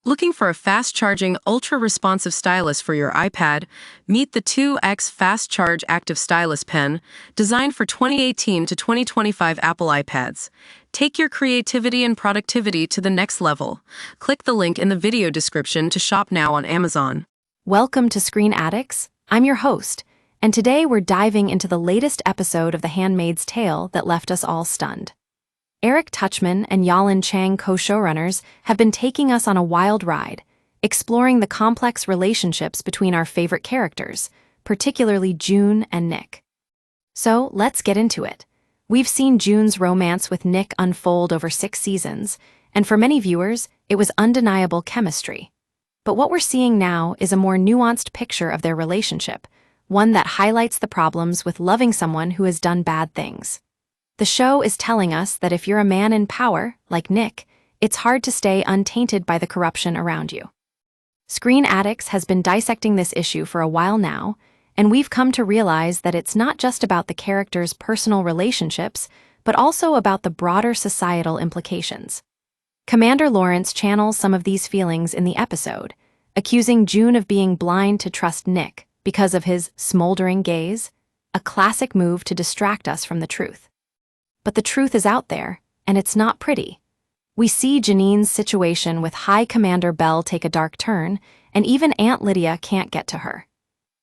Looking for a fast-charging, ultra-responsive stylus for your iPad? Meet the 2X Fast Charge Active Stylus Pen, designed for 2018 to 2025 Apple iPads. Take your creativity and productivity to the next level. Click the link in the video description to shop now on Amazon. Welcome to Screen Addicts. I'm your host, and today we're diving into the latest episode of The Handmaid's Tale that left us all stunned. Eric Tuchman and Yalin Chang, co-showrunners, have been taking us on a wild ride, exploring the complex relationships between our favorite characters, particularly June and Nick. So, let's get into it. We've seen June's romance with Nick unfold over 6 seasons, and for many viewers, it was undeniable chemistry. But what we're seeing now is a more nuanced picture of their relationship, one that highlights the problems with loving someone who has done bad things. The show is telling us that if you're a man in power, like Nick, it's hard to stay untainted by the corruption around you. Screen Addicts has been dissecting this issue for a while now, and we've come to realize that it's not just about the characters' personal relationships, but also about the broader societal implications. Commander Lawrence channels some of these feelings in the episode, accusing June of being blind to trust Nick because of his smoldering gaze, a classic move to distract us from the truth. But the truth is out there, and it's not pretty. We see Janine's situation with High Commander Bell take a dark turn, and even Aunt Lydia can't get to her.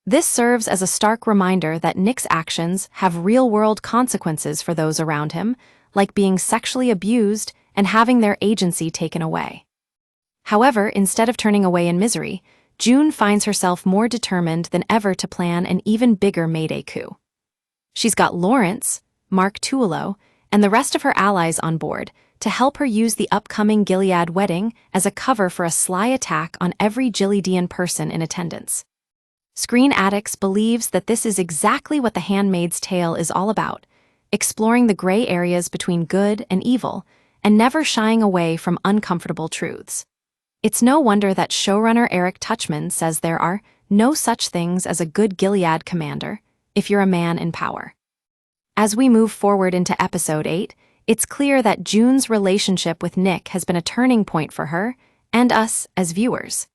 This serves as a stark reminder that Nick's actions have real-world consequences for those around him, like being sexually abused and having their agency taken away. However, instead of turning away in misery, June finds herself more determined than ever to plan an even bigger Mayday coup. She's got Lawrence, Mark Tuolo, and the rest of her allies on board to help her use the upcoming Gilead wedding as a cover for a sly attack on every Gileadian person in attendance. Screen Addicts believes that this is exactly what The Handmaid's Tale is all about, exploring the gray areas between good and evil, and never shying away from uncomfortable truths. It's no wonder that showrunner Eric Tuchman says there are no such things as a good Gilead commander if you're a man in power. As we move forward into Episode 8, it's clear that June's relationship with Nick has been a turning point for her and us as viewers.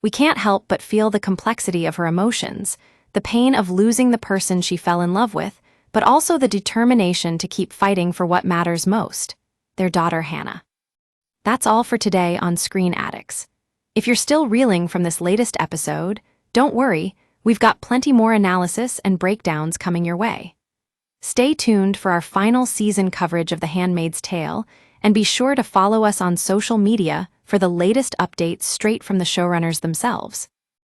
We can't help but feel the complexity of her emotions, the pain of losing the person she fell in love with, but also the determination to keep fighting for what matters most, their daughter Hannah. That's all for today on Screen Addicts. If you're still reeling from this latest episode, don't worry, we've got plenty more analysis and breakdowns coming your way. Stay tuned for our final season coverage of The Handmaid's Tale, and be sure to follow us on social media for the latest updates straight from the showrunners themselves.